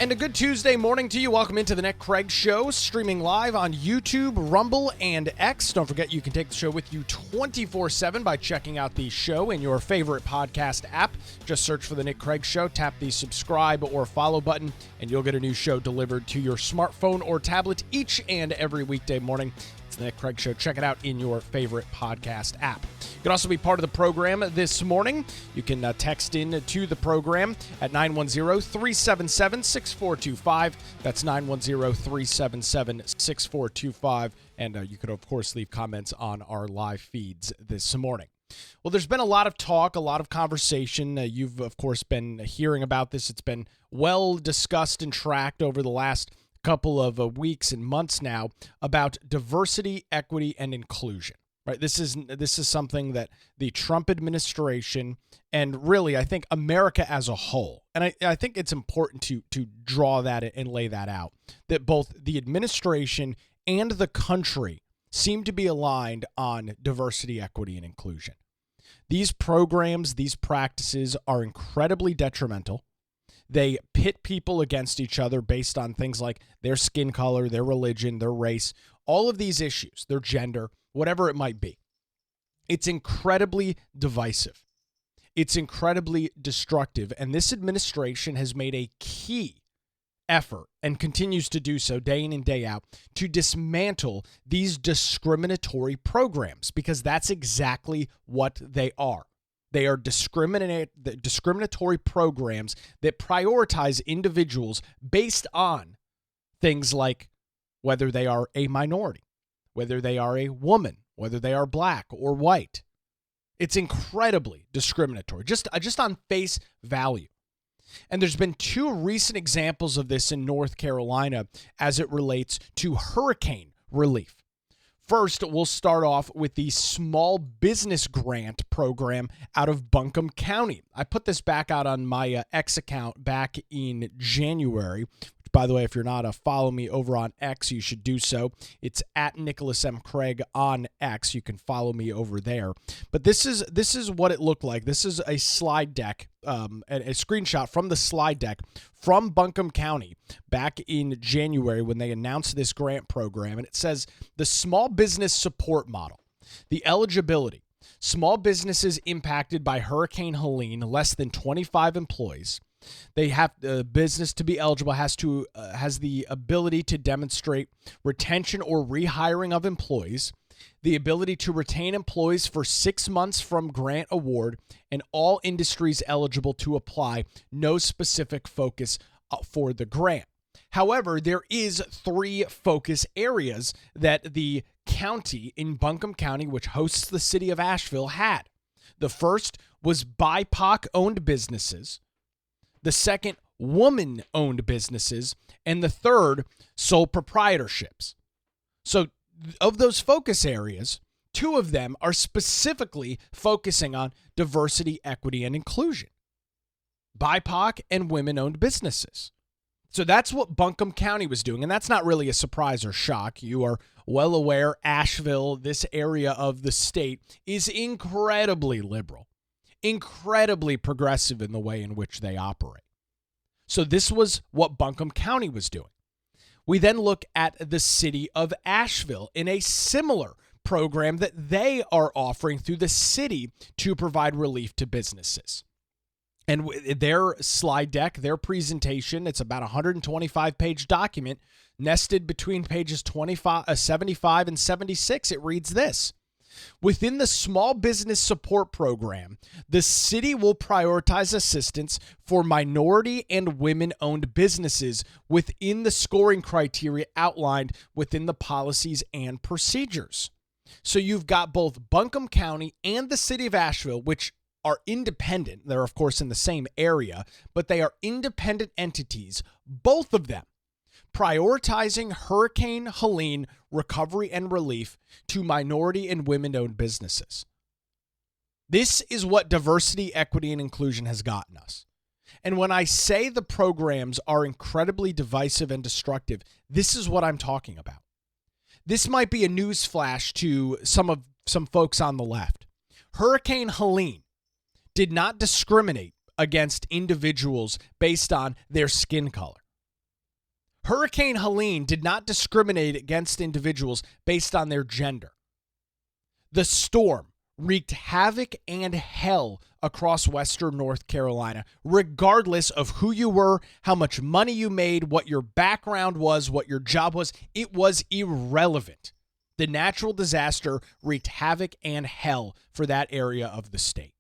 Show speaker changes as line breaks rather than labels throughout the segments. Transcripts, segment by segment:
And a good Tuesday morning to you. Welcome into the Nick Craig Show, streaming live on YouTube, Rumble, and X. Don't forget you can take the show with you 24/7 by checking out the show in your favorite podcast app. Just search for the Nick Craig Show, tap the subscribe or follow button, and you'll get a new show delivered to your smartphone or tablet each and every weekday morning. It's the Nick Craig Show. Check it out in your favorite podcast app. You can also be part of the program this morning. You can text in to the program at 910-377-6425. That's 910-377-6425. And you could, of course, leave comments on our live feeds this morning. Well, there's been a lot of talk, a lot of conversation. You've, of course, been hearing about this. It's been well discussed and tracked over the last couple of weeks and months now about diversity, equity, and inclusion. Right? This is something that the Trump administration and really, I think, America as a whole, and I think it's important to draw that and lay that out, that both the administration and the country seem to be aligned on diversity, equity, and inclusion. These programs, these practices are incredibly detrimental. They pit people against each other based on things like their skin color, their religion, their race, all of these issues, their gender, whatever it might be. It's incredibly divisive. It's incredibly destructive. And this administration has made a key effort and continues to do so day in and day out to dismantle these discriminatory programs, because that's exactly what they are. They are discriminatory programs that prioritize individuals based on things like whether they are a minority, whether they are a woman, whether they are black or white. It's incredibly discriminatory, just on face value. And there's been two recent examples of this in North Carolina as it relates to hurricane relief. First, we'll start off with the small business grant program out of Buncombe County. I put this back out on my X account back in January. By the way, if you're not following me over on X, you should do so. It's at Nicholas M. Craig on X. You can follow me over there. But this is what it looked like. This is a slide deck, a screenshot from the slide deck from Buncombe County back in January when they announced this grant program. And it says the small business support model, the eligibility. Small businesses impacted by Hurricane Helene, less than 25 employees. They have the business to be eligible has the ability to demonstrate retention or rehiring of employees, the ability to retain employees for 6 months from grant award, and all industries eligible to apply. No specific focus for the grant. However, there is 3 focus areas that the county in Buncombe County, which hosts the city of Asheville, had. The first was BIPOC-owned businesses. The second, woman-owned businesses, and the third, sole proprietorships. So of those focus areas, 2 of them are specifically focusing on diversity, equity, and inclusion. BIPOC and women-owned businesses. So that's what Buncombe County was doing, and that's not really a surprise or shock. You are well aware Asheville, this area of the state, is incredibly liberal. Incredibly progressive in the way in which they operate. So this was what Buncombe County was doing. We then look at the city of Asheville in a similar program that they are offering through the city to provide relief to businesses. And their slide deck, their presentation, it's about a 125-page document nested between pages 75 and 76. It reads this. Within the Small Business Support Program, the city will prioritize assistance for minority and women-owned businesses within the scoring criteria outlined within the policies and procedures. So you've got both Buncombe County and the city of Asheville, which are independent. They're, of course, in the same area, but they are independent entities, both of them prioritizing Hurricane Helene recovery and relief to minority and women-owned businesses. This is what diversity, equity, and inclusion has gotten us. And when I say the programs are incredibly divisive and destructive, this is what I'm talking about. This might be a newsflash to some folks on the left. Hurricane Helene did not discriminate against individuals based on their skin color. Hurricane Helene did not discriminate against individuals based on their gender. The storm wreaked havoc and hell across western North Carolina, regardless of who you were, how much money you made, what your background was, what your job was. It was irrelevant. The natural disaster wreaked havoc and hell for that area of the state.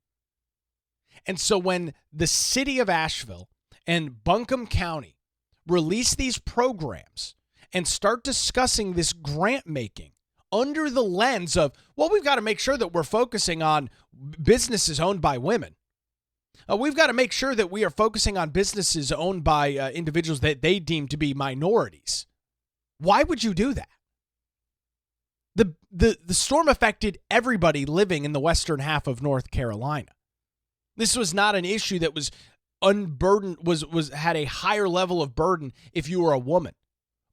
And so when the city of Asheville and Buncombe County release these programs and start discussing this grant making under the lens of, well, we've got to make sure that we're focusing on businesses owned by women. We've got to make sure that we are focusing on businesses owned by individuals that they deem to be minorities. Why would you do that? The storm affected everybody living in the western half of North Carolina. This was not an issue that was unburdened, had a higher level of burden if you were a woman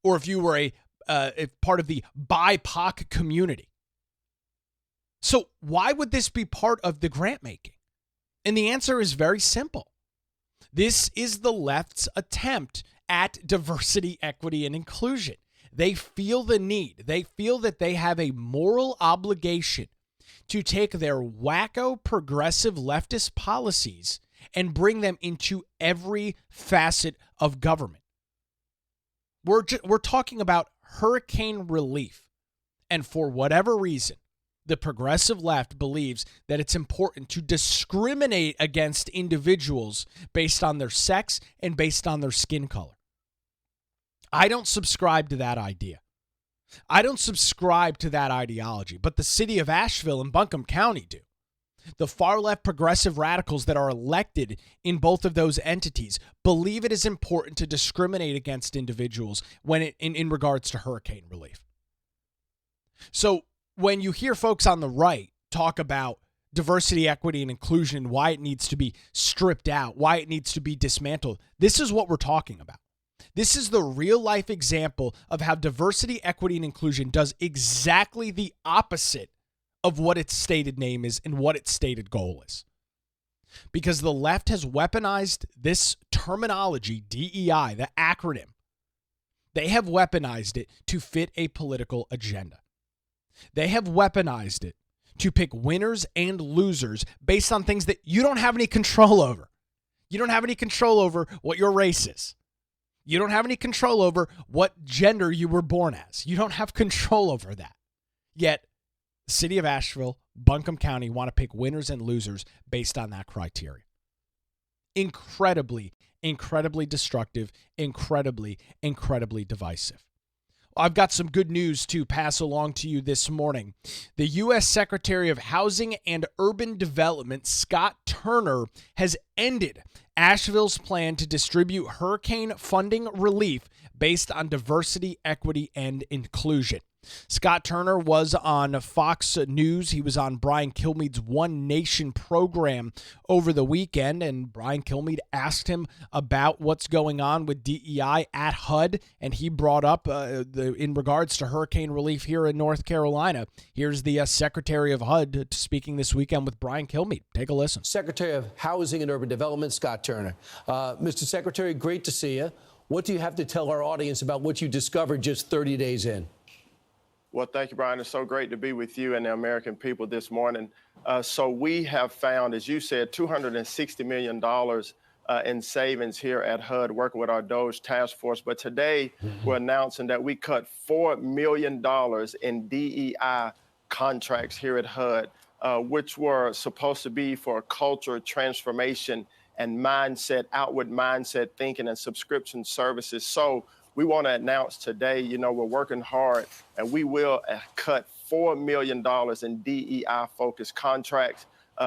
or if you were if part of the BIPOC community. So why would this be part of the grant making? And the answer is very simple. This is the left's attempt at diversity, equity, and inclusion. They feel the need. They feel that they have a moral obligation to take their wacko progressive leftist policies and bring them into every facet of government. We're talking about hurricane relief. And for whatever reason, the progressive left believes that it's important to discriminate against individuals based on their sex and based on their skin color. I don't subscribe to that idea. I don't subscribe to that ideology, but the city of Asheville and Buncombe County do. The far left progressive radicals that are elected in both of those entities believe it is important to discriminate against individuals when in regards to hurricane relief. So when you hear folks on the right talk about diversity, equity, and inclusion, why it needs to be stripped out, why it needs to be dismantled, this is what we're talking about. This is the real life example of how diversity, equity, and inclusion does exactly the opposite of what its stated name is and what its stated goal is. Because the left has weaponized this terminology, DEI, the acronym. They have weaponized it to fit a political agenda. They have weaponized it to pick winners and losers based on things that you don't have any control over. You don't have any control over what your race is. You don't have any control over what gender you were born as. You don't have control over that. Yet, the city of Asheville, Buncombe County want to pick winners and losers based on that criteria. Incredibly, incredibly destructive, incredibly, incredibly divisive. I've got some good news to pass along to you this morning. The U.S. Secretary of Housing and Urban Development, Scott Turner, has ended Asheville's plan to distribute hurricane funding relief based on diversity, equity, and inclusion. Scott Turner was on Fox News. He was on Brian Kilmeade's One Nation program over the weekend, and Brian Kilmeade asked him about what's going on with DEI at HUD, and he brought up in regards to hurricane relief here in North Carolina. Here's the Secretary of HUD speaking this weekend with Brian Kilmeade. Take a listen.
Secretary of Housing and Urban Development, Scott Turner. Mr. Secretary, great to see you. What do you have to tell our audience about what you discovered just 30 days in?
Well, thank you, Brian. It's so great to be with you and the American people this morning. So we have found, as you said, $260 million in savings here at HUD, working with our DOGE task force. But today, we're announcing that we cut $4 million in DEI contracts here at HUD, which were supposed to be for culture transformation and mindset, outward mindset thinking and subscription services. So we want to announce today, we're working hard, and we will cut $4 million in DEI-focused contracts.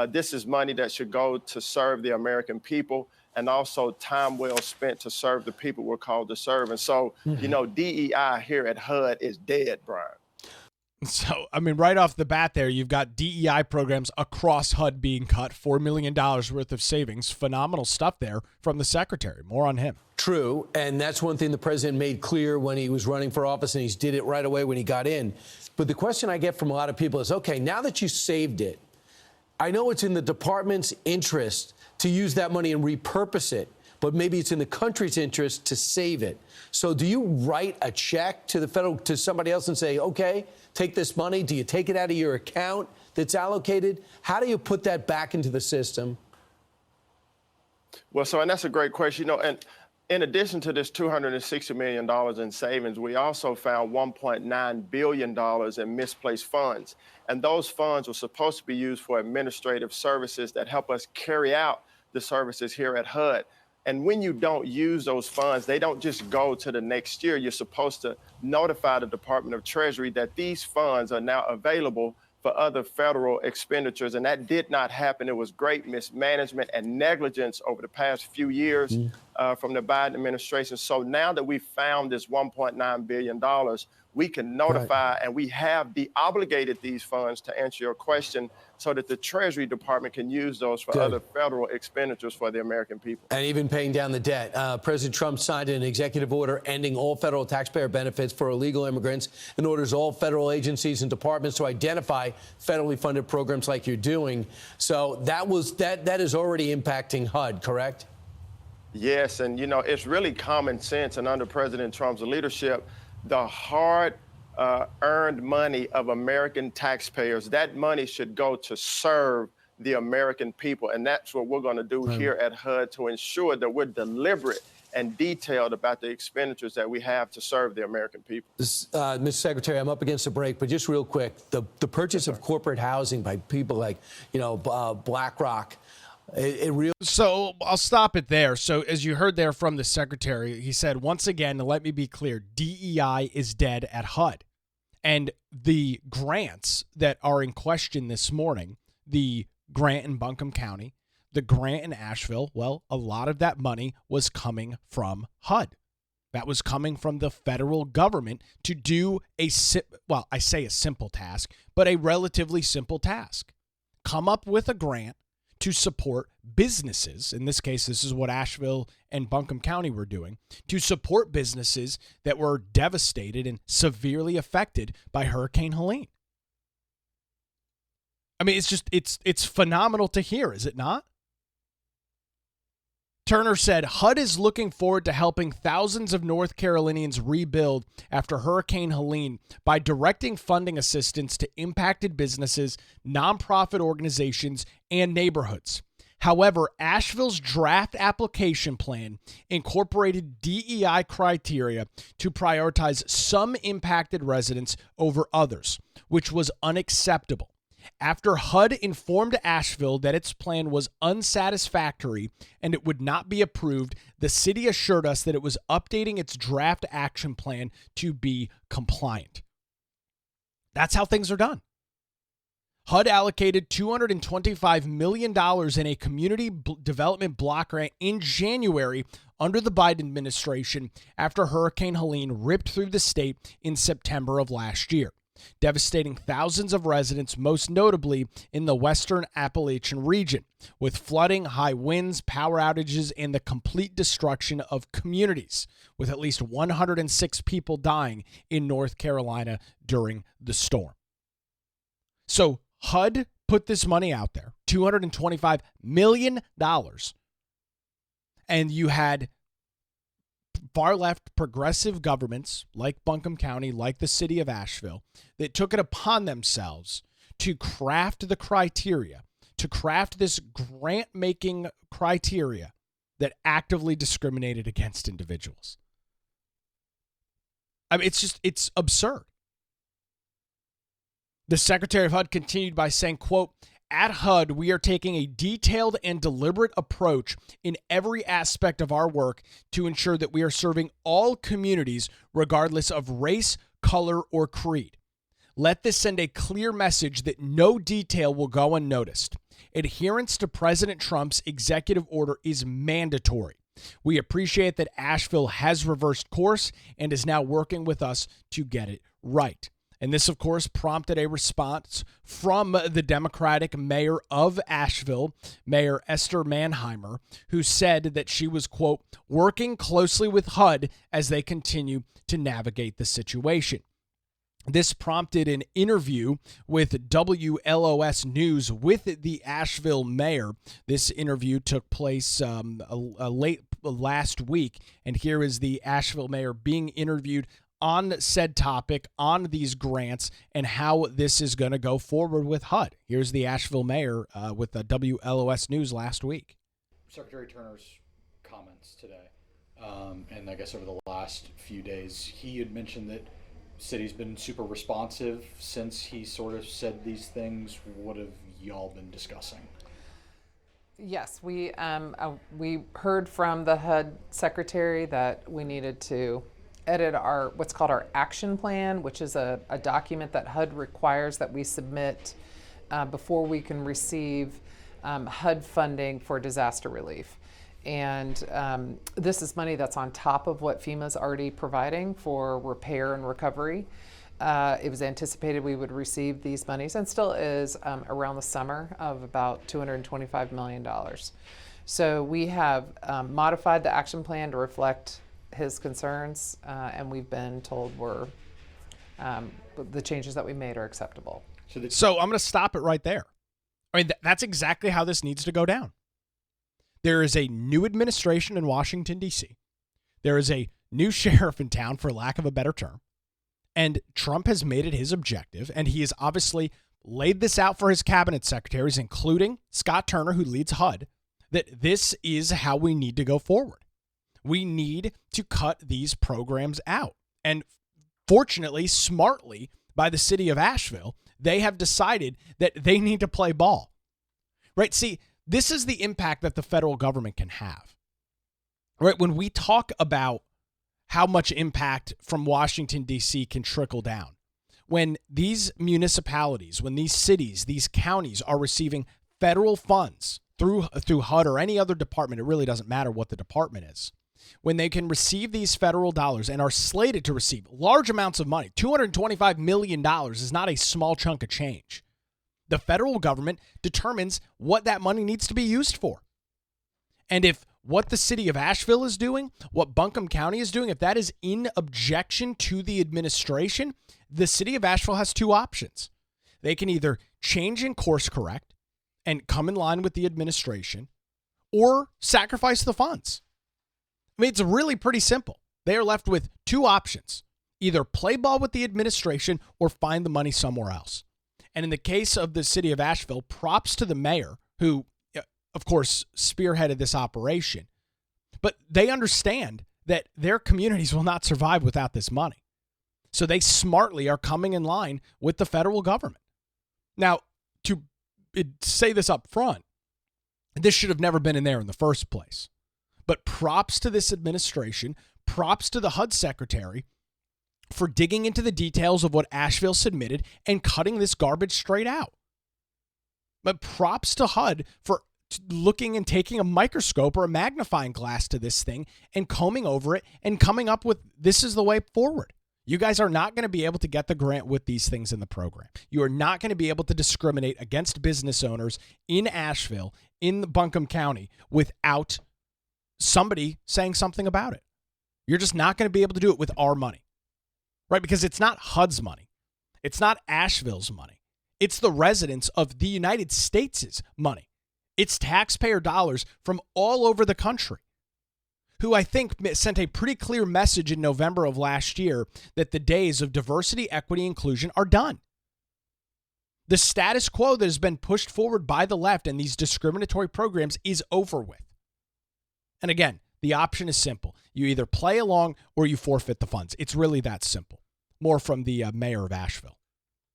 This is money that should go to serve the American people, and also time well spent to serve the people we're called to serve. And so, DEI here at HUD is dead, Brian.
So, right off the bat there, you've got DEI programs across HUD being cut, $4 million worth of savings. Phenomenal stuff there from the secretary. More on him.
True, and that's one thing the president made clear when he was running for office, and he did it right away when he got in. But the question I get from a lot of people is, okay, now that you saved it, I know it's in the department's interest to use that money and repurpose it, but maybe it's in the country's interest to save it. So do you write a check to to somebody else and say, okay, take this money? Do you take it out of your account that's allocated? How do you put that back into the system?
Well, and that's a great question. And in addition to this $260 million in savings, we also found $1.9 billion in misplaced funds. And those funds were supposed to be used for administrative services that help us carry out the services here at HUD. And when you don't use those funds, they don't just go to the next year. You're supposed to notify the Department of Treasury that these funds are now available for other federal expenditures, and that did not happen. It was great mismanagement and negligence over the past few years from the Biden administration. So now that we found this $1.9 billion, we can notify and we have de-obligated these funds, to answer your question, so that the Treasury Department can use those for other federal expenditures for the American people.
And even paying down the debt. President Trump signed an executive order ending all federal taxpayer benefits for illegal immigrants and orders all federal agencies and departments to identify federally funded programs like you're doing. So that is already impacting HUD, correct?
Yes, and it's really common sense, and under President Trump's leadership, the hard earned money of American taxpayers, that money should go to serve the American people. And that's what we're going to do here at HUD to ensure that we're deliberate and detailed about the expenditures that we have to serve the American people.
Mr. Secretary, I'm up against a break, but just real quick, the purchase of corporate housing by people like, BlackRock,
So I'll stop it there. So as you heard there from the secretary, he said, once again, let me be clear, DEI is dead at HUD. And the grants that are in question this morning, the grant in Buncombe County, the grant in Asheville, well, a lot of that money was coming from HUD. That was coming from the federal government to do I say a simple task, but a relatively simple task. Come up with a grant to support businesses. In this case, this is what Asheville and Buncombe County were doing, to support businesses that were devastated and severely affected by Hurricane Helene. I mean, it's phenomenal to hear, is it not? Turner said, HUD is looking forward to helping thousands of North Carolinians rebuild after Hurricane Helene by directing funding assistance to impacted businesses, nonprofit organizations, and neighborhoods. However, Asheville's draft application plan incorporated DEI criteria to prioritize some impacted residents over others, which was unacceptable. After HUD informed Asheville that its plan was unsatisfactory and it would not be approved, the city assured us that it was updating its draft action plan to be compliant. That's how things are done. HUD allocated $225 million in a community development block grant in January under the Biden administration after Hurricane Helene ripped through the state in September of last year, devastating thousands of residents, most notably in the western Appalachian region, with flooding, high winds, power outages, and the complete destruction of communities, with at least 106 people dying in North Carolina during the storm. So HUD put this money out there, $225 million, and you had far-left progressive governments like Buncombe County, like the city of Asheville, that took it upon themselves to craft the criteria, to craft this grant-making criteria that actively discriminated against individuals. I mean, it's absurd. The Secretary of HUD continued by saying, quote, "At HUD, we are taking a detailed and deliberate approach in every aspect of our work to ensure that we are serving all communities regardless of race, color, or creed. Let this send a clear message that no detail will go unnoticed. Adherence to President Trump's executive order is mandatory. We appreciate that Asheville has reversed course and is now working with us to get it right." And this, of course, prompted a response from the Democratic mayor of Asheville, Mayor Esther Manheimer, who said that she was, quote, "working closely with HUD as they continue to navigate the situation." This prompted an interview with WLOS News with the Asheville mayor. This interview took place late last week, and here is the Asheville mayor being interviewed on said topic, on these grants, and how this is going to go forward with HUD. Here's the Asheville mayor with the WLOS News last week.
Secretary Turner's comments today, and I guess over the last few days, he had mentioned that city's been super responsive since he sort of said these things. What have y'all been discussing?
Yes, we heard from the HUD secretary that we needed to edit our what's called our action plan, which is a document that HUD requires that we submit before we can receive HUD funding for disaster relief. And this is money that's on top of what FEMA's already providing for repair and recovery. It was anticipated we would receive these monies, and still is, around the summer, of about $225 million. So we have modified the action plan to reflect his concerns, and we've been told the changes that we made are acceptable.
So I'm going to stop it right there. I mean, that's exactly how this needs to go down. There is a new administration in Washington, D.C. There is a new sheriff in town, for lack of a better term. And Trump has made it his objective, and he has obviously laid this out for his cabinet secretaries, including Scott Turner, who leads HUD, that this is how we need to go forward. We need to cut these programs out. And fortunately, smartly, by the city of Asheville, they have decided that they need to play ball. Right? See, this is the impact that the federal government can have. Right? When we talk about how much impact from Washington, D.C. can trickle down, when these municipalities, when these cities, these counties are receiving federal funds through HUD or any other department, it really doesn't matter what the department is, when they can receive these federal dollars and are slated to receive large amounts of money, $225 million is not a small chunk of change. The federal government determines what that money needs to be used for. And if what the city of Asheville is doing, what Buncombe County is doing, if that is in objection to the administration, the city of Asheville has two options. They can either change and course correct and come in line with the administration, or sacrifice the funds. I mean, it's really pretty simple. They are left with two options: either play ball with the administration or find the money somewhere else. And in the case of the city of Asheville, props to the mayor, who, of course, spearheaded this operation. But they understand that their communities will not survive without this money. So they smartly are coming in line with the federal government. Now, to say this up front, this should have never been in there in the first place. But props to this administration, props to the HUD secretary for digging into the details of what Asheville submitted and cutting this garbage straight out. But props to HUD for looking and taking a microscope or a magnifying glass to this thing and combing over it and coming up with, this is the way forward. You guys are not going to be able to get the grant with these things in the program. You are not going to be able to discriminate against business owners in Asheville, in the Buncombe County, without somebody saying something about it. You're just not going to be able to do it with our money. Right? Because it's not HUD's money. It's not Asheville's money. It's the residents of the United States' money. It's taxpayer dollars from all over the country, who I think sent a pretty clear message in November of last year that the days of diversity, equity, inclusion are done. The status quo that has been pushed forward by the left and these discriminatory programs is over with. And again, the option is simple. You either play along or you forfeit the funds. It's really that simple. More from the mayor of Asheville.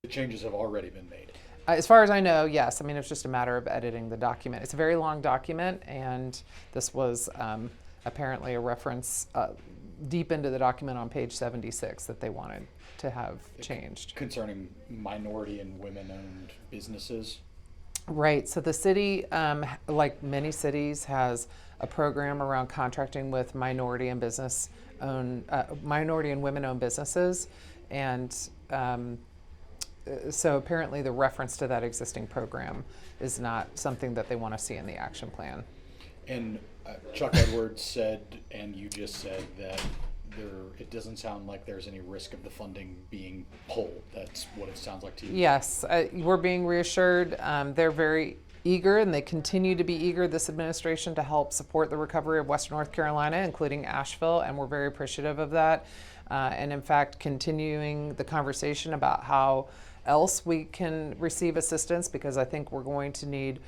The changes have already been made.
As far as I know, yes. I mean, it's just a matter of editing the document. It's a very long document, and this was apparently a reference deep into the document on page 76 that they wanted to have changed.
Concerning minority and women-owned businesses?
Right. So the city, like many cities, has a program around contracting with minority and women-owned businesses, and so apparently the reference to that existing program is not something that they want to see in the action plan.
And Chuck Edwards said, and you just said, that it doesn't sound like there's any risk of the funding being pulled. That's what it sounds like to you.
Yes, we're being reassured. They're very eager, and they continue to be eager, this administration, to help support the recovery of Western North Carolina, including Asheville, and we're very appreciative of that. And in fact, continuing the conversation about how else we can receive assistance, because I think we're going to need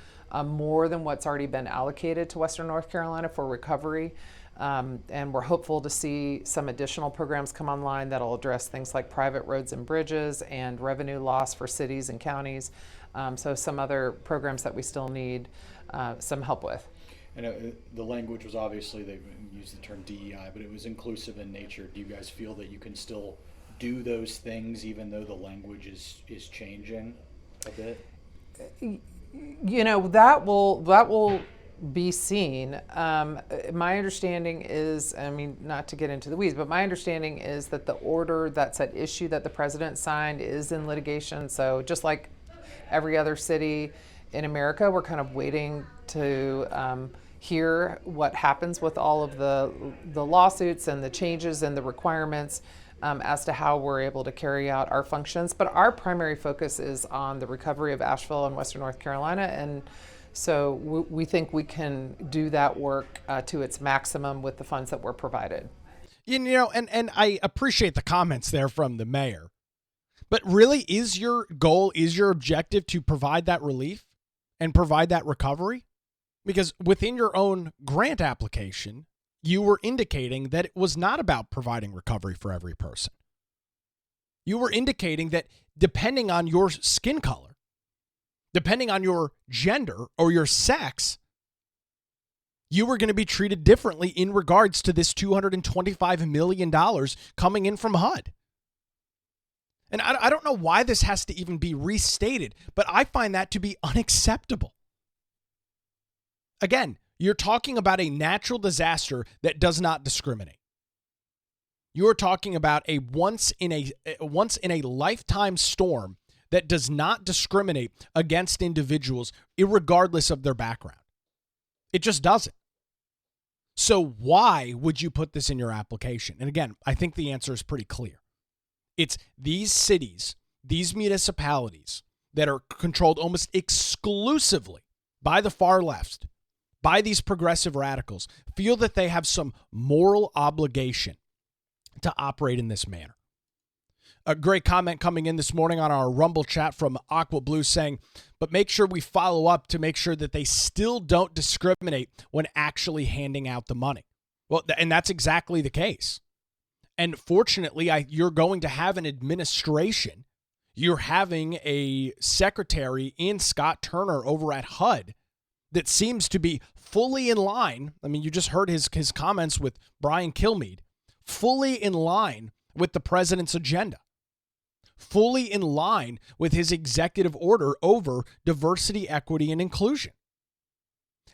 more than what's already been allocated to Western North Carolina for recovery. And we're hopeful to see some additional programs come online that'll address things like private roads and bridges and revenue loss for cities and counties. So some other programs that we still need some help with.
And the language was obviously, they used the term DEI, but it was inclusive in nature. Do you guys feel that you can still do those things even though the language is changing a bit?
You know, that will be seen. My understanding is, I mean, not to get into the weeds, but my understanding is that the order that's at issue that the president signed is in litigation. So just like every other city in America, we're kind of waiting to hear what happens with all of the lawsuits and the changes and the requirements as to how we're able to carry out our functions. But our primary focus is on the recovery of Asheville and Western North Carolina, and so we think we can do that work to its maximum with the funds that were provided.
You know, and I appreciate the comments there from the mayor. But really, is your goal, is your objective to provide that relief and provide that recovery? Because within your own grant application, you were indicating that it was not about providing recovery for every person. You were indicating that depending on your skin color, depending on your gender or your sex, you were going to be treated differently in regards to this $225 million coming in from HUD. And I don't know why this has to even be restated, but I find that to be unacceptable. Again, you're talking about a natural disaster that does not discriminate. You're talking about a once in a lifetime storm that does not discriminate against individuals irregardless of their background. It just doesn't. So why would you put this in your application? And again, I think the answer is pretty clear. It's these cities, these municipalities that are controlled almost exclusively by the far left, by these progressive radicals, feel that they have some moral obligation to operate in this manner. A great comment coming in this morning on our Rumble chat from Aqua Blue saying, but make sure we follow up to make sure that they still don't discriminate when actually handing out the money. Well, and that's exactly the case. And fortunately, you're going to have an administration. You're having a secretary in Scott Turner over at HUD that seems to be fully in line. I mean, you just heard his comments with Brian Kilmeade, fully in line with the president's agenda, fully in line with his executive order over diversity, equity, and inclusion.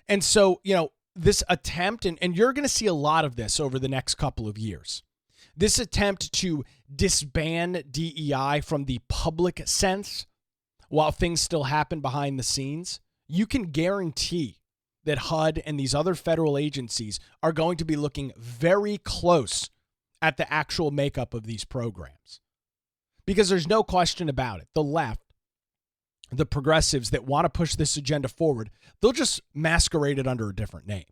And so, you know, this attempt, and you're going to see a lot of this over the next couple of years, this attempt to disband DEI from the public sense while things still happen behind the scenes, you can guarantee that HUD and these other federal agencies are going to be looking very close at the actual makeup of these programs. Because there's no question about it. The left, the progressives that want to push this agenda forward, they'll just masquerade it under a different name.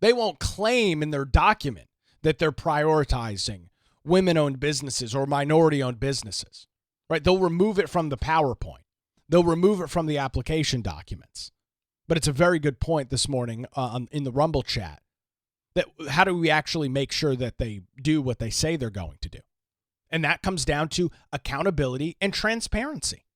They won't claim in their document that they're prioritizing women-owned businesses or minority-owned businesses, right? They'll remove it from the PowerPoint. They'll remove it from the application documents. But it's a very good point this morning in the Rumble chat that how do we actually make sure that they do what they say they're going to do? And that comes down to accountability and transparency.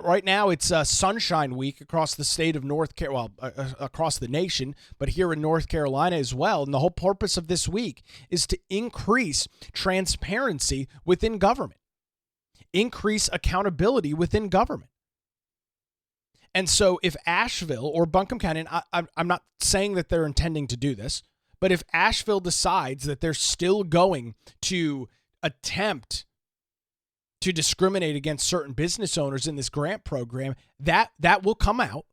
Right now, it's Sunshine Week across the state of North Carolina, across the nation, but here in North Carolina as well. And the whole purpose of this week is to increase transparency within government, increase accountability within government. And so if Asheville or Buncombe County, and I'm not saying that they're intending to do this, but if Asheville decides that they're still going to attempt to discriminate against certain business owners in this grant program, that will come out.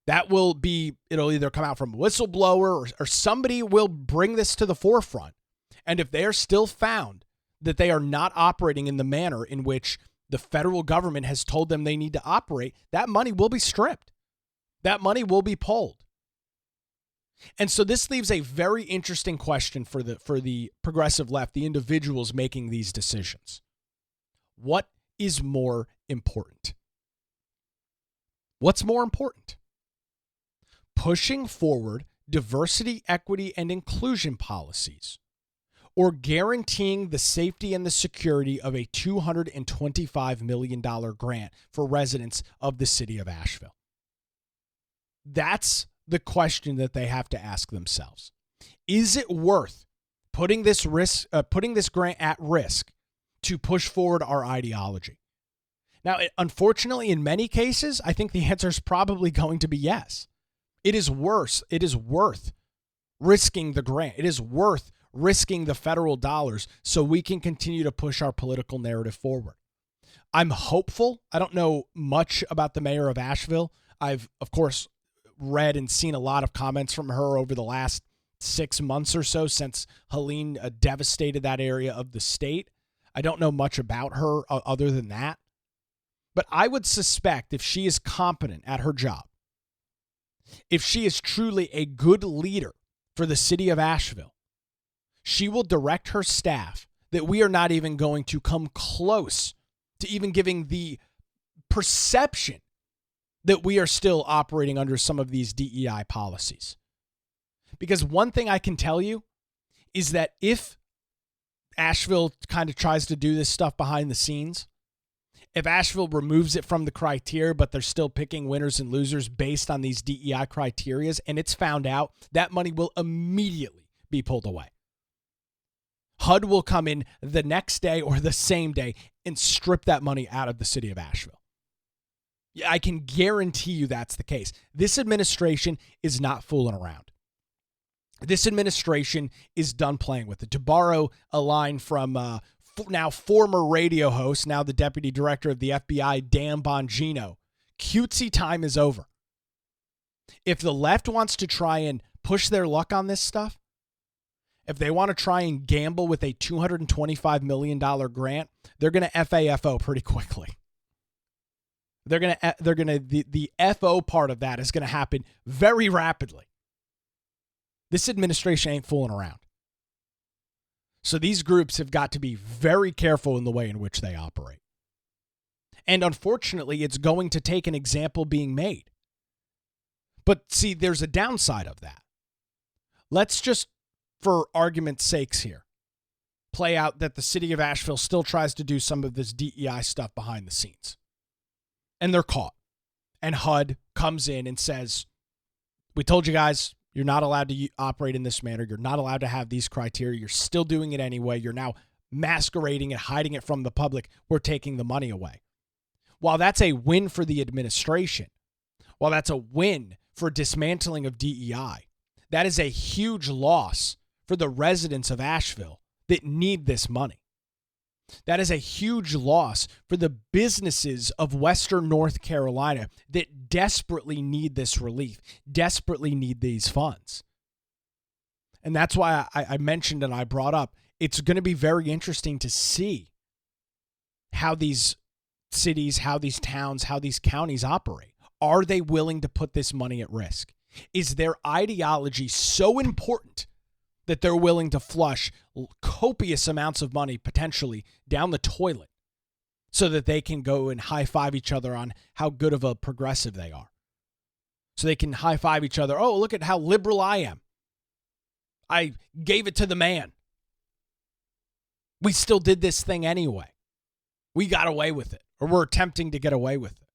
It'll either come out from a whistleblower or somebody will bring this to the forefront. And if they're still found that they are not operating in the manner in which the federal government has told them they need to operate, that money will be stripped. That money will be pulled. And so this leaves a very interesting question for the progressive left, the individuals making these decisions. What is more important? What's more important? Pushing forward diversity, equity, and inclusion policies, or guaranteeing the safety and the security of a $225 million grant for residents of the city of Asheville? That's the question that they have to ask themselves. Is it worth putting this grant at risk to push forward our ideology? Now, unfortunately, in many cases, I think the answer is probably going to be yes. It is worth risking the grant. It is worth risking the federal dollars so we can continue to push our political narrative forward. I'm hopeful. I don't know much about the mayor of Asheville. I've, of course, read and seen a lot of comments from her over the last 6 months or so since Helene devastated that area of the state. I don't know much about her other than that. But I would suspect if she is competent at her job, if she is truly a good leader for the city of Asheville, she will direct her staff that we are not even going to come close to even giving the perception that we are still operating under some of these DEI policies. Because one thing I can tell you is that if Asheville kind of tries to do this stuff behind the scenes, if Asheville removes it from the criteria, but they're still picking winners and losers based on these DEI criterias, and it's found out, that money will immediately be pulled away. HUD will come in the next day or the same day and strip that money out of the city of Asheville. I can guarantee you that's the case. This administration is not fooling around. This administration is done playing with it. To borrow a line from now former radio host, now the deputy director of the FBI, Dan Bongino, cutesy time is over. If the left wants to try and push their luck on this stuff, if they want to try and gamble with a $225 million grant, they're going to FAFO pretty quickly. The FO part of that is going to happen very rapidly. This administration ain't fooling around. So these groups have got to be very careful in the way in which they operate. And unfortunately, it's going to take an example being made. But see, there's a downside of that. Let's just, for argument's sakes here, play out that the city of Asheville still tries to do some of this DEI stuff behind the scenes. And they're caught. And HUD comes in and says, we told you guys, you're not allowed to operate in this manner. You're not allowed to have these criteria. You're still doing it anyway. You're now masquerading and hiding it from the public. We're taking the money away. While that's a win for the administration, while that's a win for dismantling of DEI, that is a huge loss for the residents of Asheville that need this money. That is a huge loss for the businesses of Western North Carolina that desperately need this relief, desperately need these funds. And that's why I mentioned and I brought up, it's going to be very interesting to see how these cities, how these towns, how these counties operate. Are they willing to put this money at risk? Is their ideology so important that they're willing to flush copious amounts of money potentially down the toilet so that they can go and high-five each other on how good of a progressive they are? So they can high-five each other. Oh, look at how liberal I am. I gave it to the man. We still did this thing anyway. We got away with it, or we're attempting to get away with it.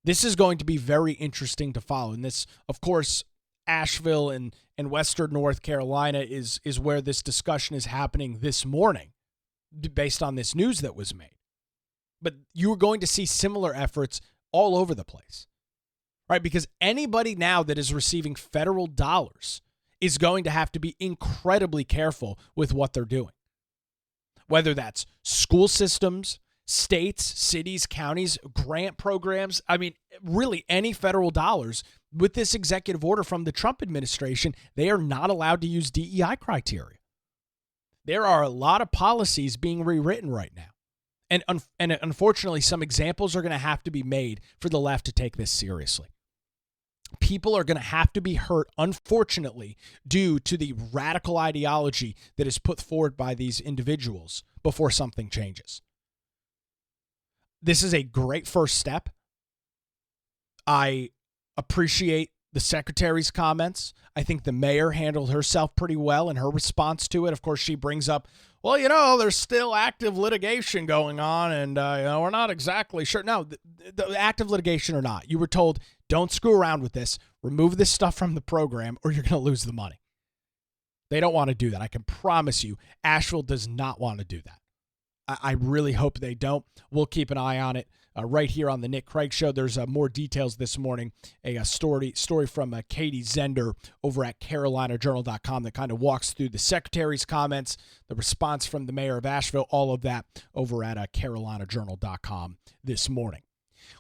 This is going to be very interesting to follow. And this, of course, Asheville and Western North Carolina is where this discussion is happening this morning based on this news that was made. But you're going to see similar efforts all over the place, right? Because anybody now that is receiving federal dollars is going to have to be incredibly careful with what they're doing. Whether that's school systems, states, cities, counties, grant programs. I mean, really any federal dollars. With this executive order from the Trump administration, they are not allowed to use DEI criteria. There are a lot of policies being rewritten right now. And unfortunately, some examples are going to have to be made for the left to take this seriously. People are going to have to be hurt, unfortunately, due to the radical ideology that is put forward by these individuals before something changes. This is a great first step. I appreciate the secretary's comments. I think the mayor handled herself pretty well in her response to it. Of course, she brings up, well, there's still active litigation going on, and we're not exactly sure. No, the active litigation or not, you were told, don't screw around with this. Remove this stuff from the program, or you're going to lose the money. They don't want to do that. I can promise you, Asheville does not want to do that. I really hope they don't. We'll keep an eye on it right here on the Nick Craig Show. There's more details this morning, a story from Katie Zender over at CarolinaJournal.com that kind of walks through the secretary's comments, the response from the mayor of Asheville, all of that over at CarolinaJournal.com this morning.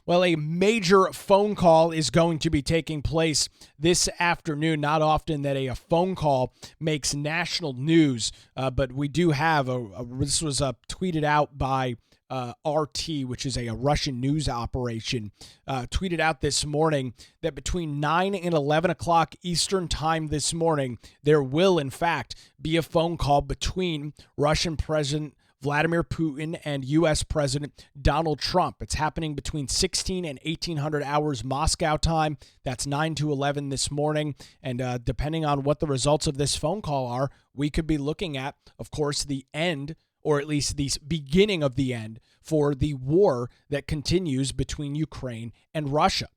Well, a major phone call is going to be taking place this afternoon. Not often that a phone call makes national news, but we do have this was tweeted out by RT, which is a Russian news operation, tweeted out this morning that between 9 and 11 o'clock Eastern time this morning, there will, in fact, be a phone call between Russian President Vladimir Putin and U.S. President Donald Trump. It's happening between 16 and 1800 hours Moscow time. That's 9 to 11 this morning. And depending on what the results of this phone call are, we could be looking at, of course, the end, or at least the beginning of the end, for the war that continues between Ukraine and Russia.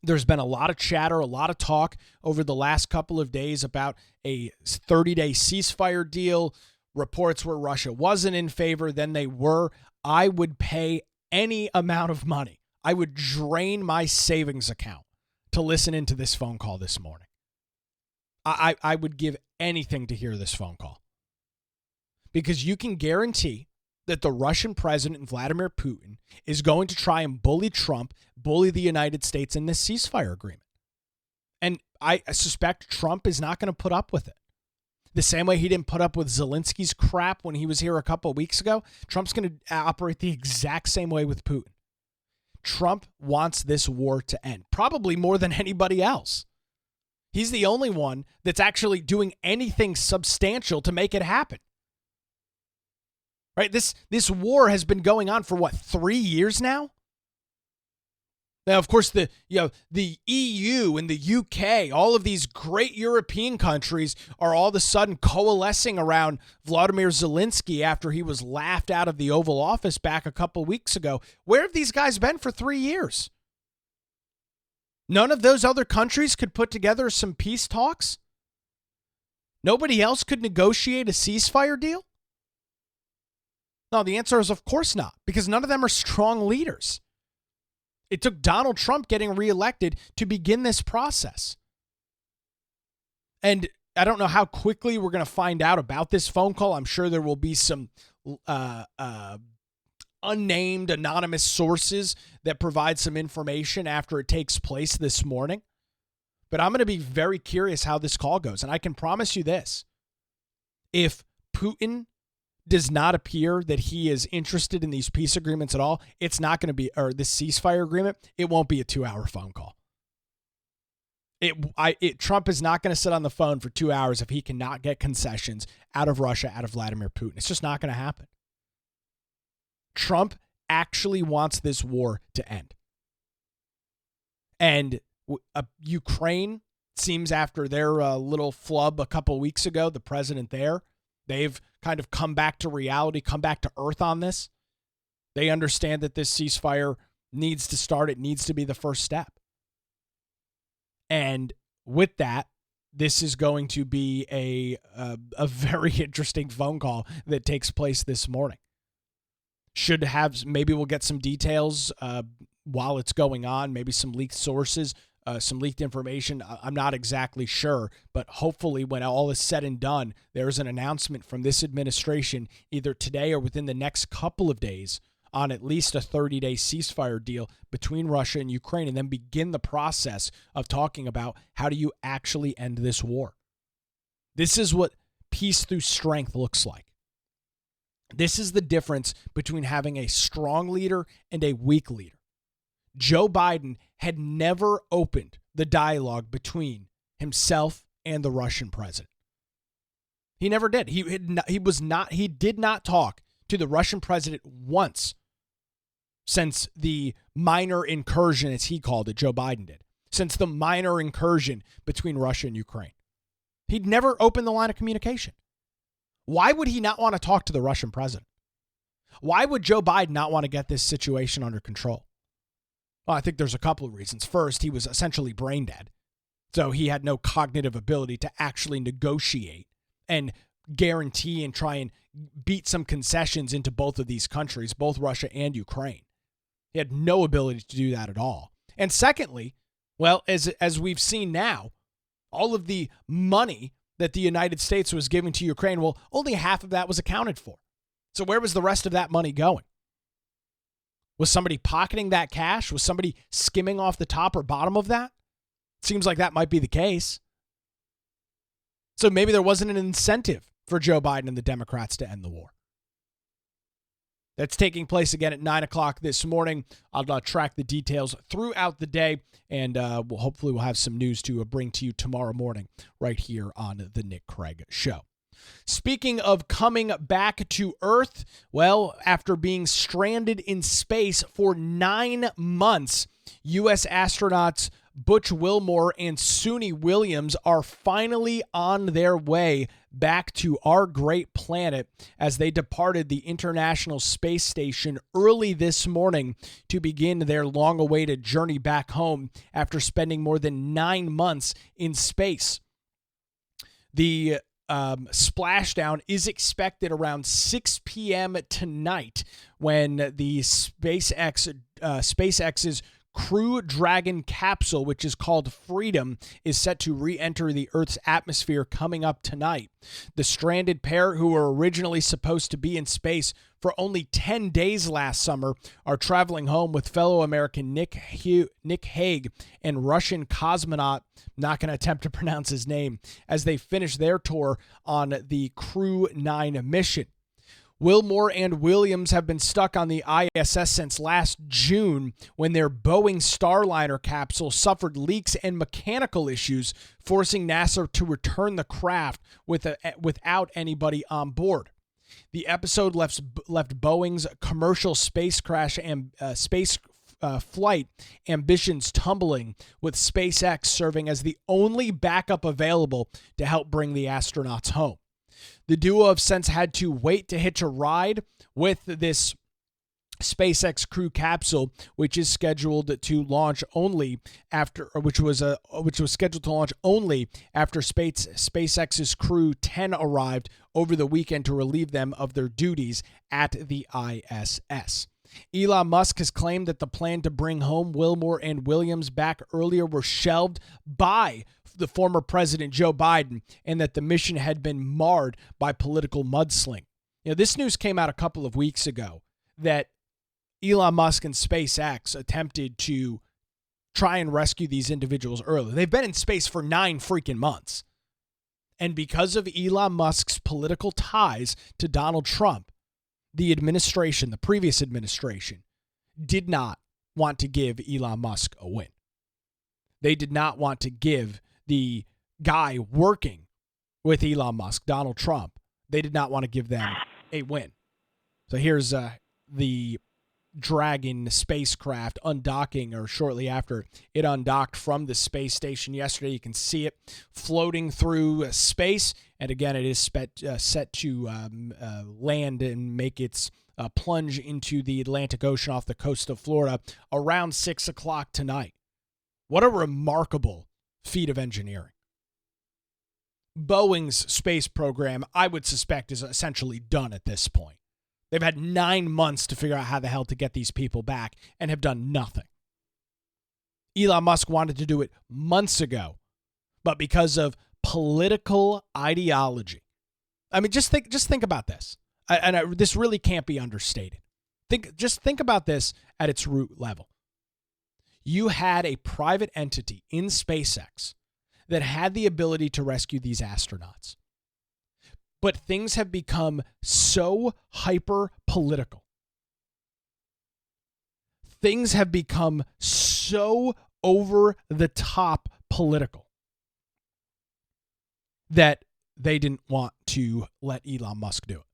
There's been a lot of chatter, a lot of talk over the last couple of days about a 30-day ceasefire deal. Reports where Russia wasn't in favor, then they were. I would pay any amount of money. I would drain my savings account to listen into this phone call this morning. I would give anything to hear this phone call. Because you can guarantee that the Russian president, Vladimir Putin, is going to try and bully Trump, bully the United States in this ceasefire agreement. And I suspect Trump is not going to put up with it. The same way he didn't put up with Zelensky's crap when he was here a couple of weeks ago, Trump's going to operate the exact same way with Putin. Trump wants this war to end, probably more than anybody else. He's the only one that's actually doing anything substantial to make it happen. Right? This war has been going on for 3 years now? Now, of course, the EU and the UK, all of these great European countries are all of a sudden coalescing around Vladimir Zelensky after he was laughed out of the Oval Office back a couple weeks ago. Where have these guys been for 3 years? None of those other countries could put together some peace talks? Nobody else could negotiate a ceasefire deal? No, the answer is of course not, because none of them are strong leaders. It took Donald Trump getting reelected to begin this process. And I don't know how quickly we're going to find out about this phone call. I'm sure there will be some unnamed, anonymous sources that provide some information after it takes place this morning. But I'm going to be very curious how this call goes. And I can promise you this. If Putin does not appear that he is interested in these peace agreements at all, it's not going to be, or this ceasefire agreement, it won't be a 2-hour phone call. Trump is not going to sit on the phone for 2 hours if he cannot get concessions out of Russia, out of Vladimir Putin. It's just not going to happen. Trump actually wants this war to end. And Ukraine seems, after their little flub a couple weeks ago, the president there, they've kind of come back to reality, come back to earth on this. They understand that this ceasefire needs to start. It needs to be the first step. And with that, this is going to be a very interesting phone call that takes place this morning. Maybe we'll get some details while it's going on, maybe some leaked sources, some leaked information. I'm not exactly sure, but hopefully when all is said and done, there's an announcement from this administration either today or within the next couple of days on at least a 30-day ceasefire deal between Russia and Ukraine, and then begin the process of talking about how do you actually end this war. This is what peace through strength looks like. This is the difference between having a strong leader and a weak leader. Joe Biden had never opened the dialogue between himself and the Russian president. He never did. He did not talk to the Russian president once since the minor incursion, as he called it, Joe Biden did, since the minor incursion between Russia and Ukraine. He'd never opened the line of communication. Why would he not want to talk to the Russian president? Why would Joe Biden not want to get this situation under control? Well, I think there's a couple of reasons. First, he was essentially brain dead, so he had no cognitive ability to actually negotiate and guarantee and try and beat some concessions into both of these countries, both Russia and Ukraine. He had no ability to do that at all. And secondly, well, as we've seen now, all of the money that the United States was giving to Ukraine, well, only half of that was accounted for. So where was the rest of that money going? Was somebody pocketing that cash? Was somebody skimming off the top or bottom of that? Seems like that might be the case. So maybe there wasn't an incentive for Joe Biden and the Democrats to end the war. That's taking place again at 9 o'clock this morning. I'll track the details throughout the day, and hopefully we'll have some news to bring to you tomorrow morning right here on The Nick Craig Show. Speaking of coming back to Earth, well, after being stranded in space for 9 months, U.S. astronauts Butch Wilmore and Suni Williams are finally on their way back to our great planet as they departed the International Space Station early this morning to begin their long-awaited journey back home after spending more than 9 months in space. The splashdown is expected around 6 p.m. tonight when the SpaceX's Crew Dragon capsule, which is called Freedom, is set to re-enter the Earth's atmosphere coming up tonight. The stranded pair, who were originally supposed to be in space for only 10 days last summer, are traveling home with fellow American Nick Hague and Russian cosmonaut, not going to attempt to pronounce his name, as they finish their tour on the Crew 9 mission. Wilmore and Williams have been stuck on the ISS since last June when their Boeing Starliner capsule suffered leaks and mechanical issues, forcing NASA to return the craft without anybody on board. The episode left Boeing's commercial space flight ambitions tumbling, with SpaceX serving as the only backup available to help bring the astronauts home. The duo have since had to wait to hitch a ride with this SpaceX Crew capsule, which was scheduled to launch only after SpaceX's Crew 10 arrived over the weekend to relieve them of their duties at the ISS. Elon Musk has claimed that the plan to bring home Wilmore and Williams back earlier were shelved by the former President Joe Biden, and that the mission had been marred by political mudslinging. This news came out a couple of weeks ago that Elon Musk and SpaceX attempted to try and rescue these individuals early. They've been in space for 9 freaking months. And because of Elon Musk's political ties to Donald Trump, the previous administration, did not want to give Elon Musk a win. They did not want to give the guy working with Elon Musk, Donald Trump, they did not want to give them a win. So here's the Dragon spacecraft undocking, or shortly after it undocked from the space station yesterday. You can see it floating through space. And again, it is set to land and make its plunge into the Atlantic Ocean off the coast of Florida around 6 o'clock tonight. What a remarkable feat of engineering. Boeing's space program, I would suspect, is essentially done at this point. They've had 9 months to figure out how the hell to get these people back and have done nothing. Elon Musk wanted to do it months ago, but because of political ideology. I mean, just think about this. This really can't be understated. Think about this at its root level. You had a private entity in SpaceX that had the ability to rescue these astronauts. But things have become so hyper political. Things have become so over the top political that they didn't want to let Elon Musk do it.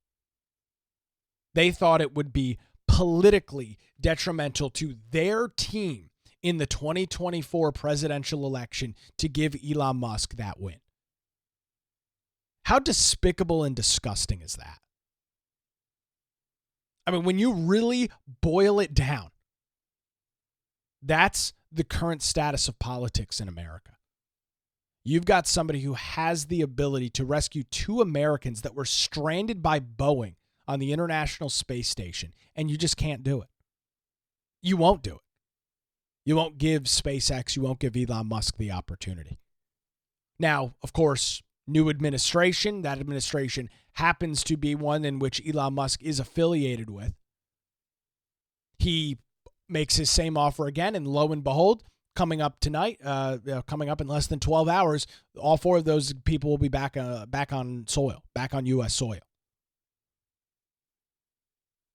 They thought it would be politically detrimental to their team in the 2024 presidential election to give Elon Musk that win. How despicable and disgusting is that? I mean, when you really boil it down, that's the current status of politics in America. You've got somebody who has the ability to rescue 2 Americans that were stranded by Boeing on the International Space Station, and you just can't do it. You won't do it. You won't give SpaceX, you won't give Elon Musk the opportunity. Now, of course, new administration. That administration happens to be one in which Elon Musk is affiliated with. He makes his same offer again, and lo and behold, coming up tonight, coming up in less than 12 hours, all 4 of those people will be back on soil, back on U.S. soil.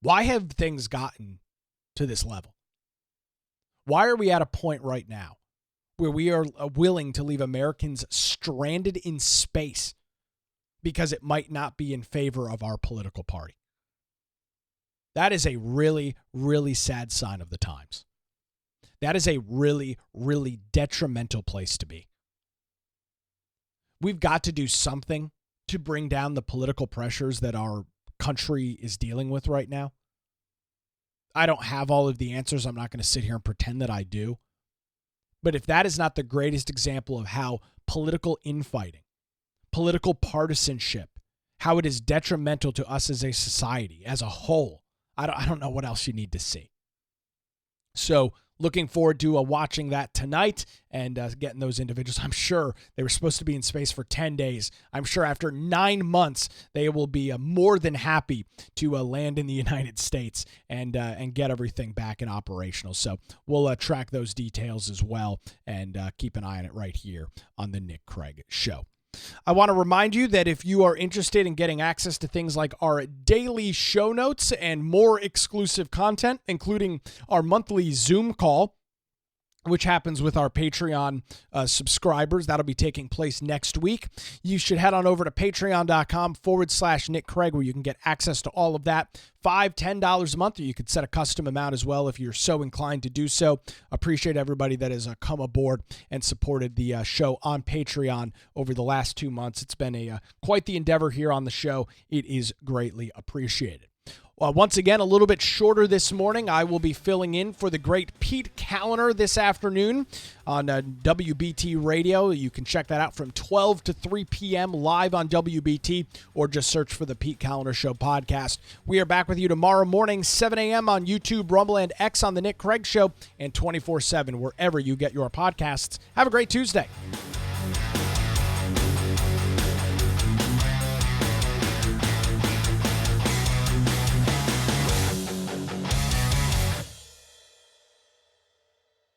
Why have things gotten to this level? Why are we at a point right now where we are willing to leave Americans stranded in space because it might not be in favor of our political party? That is a really, really sad sign of the times. That is a really, really detrimental place to be. We've got to do something to bring down the political pressures that our country is dealing with right now. I don't have all of the answers. I'm not going to sit here and pretend that I do. But if that is not the greatest example of how political infighting, political partisanship, how it is detrimental to us as a society, as a whole, I don't know what else you need to see. So looking forward to watching that tonight and getting those individuals. I'm sure they were supposed to be in space for 10 days. I'm sure after 9 months, they will be more than happy to land in the United States and get everything back and operational. So we'll track those details as well and keep an eye on it right here on the Nick Craig Show. I want to remind you that if you are interested in getting access to things like our daily show notes and more exclusive content, including our monthly Zoom call, which happens with our Patreon subscribers, that'll be taking place next week. You should head on over to patreon.com/Nick Craig, where you can get access to all of that. $5, $10 a month, or you could set a custom amount as well if you're so inclined to do so. Appreciate everybody that has come aboard and supported the show on Patreon over the last 2 months. It's been quite the endeavor here on the show. It is greatly appreciated. Once again, a little bit shorter this morning. I will be filling in for the great Pete Callender this afternoon on WBT Radio. You can check that out from 12 to 3 p.m. live on WBT, or just search for the Pete Callender Show podcast. We are back with you tomorrow morning, 7 a.m. on YouTube, Rumble, and X on the Nick Craig Show, and 24/7 wherever you get your podcasts. Have a great Tuesday.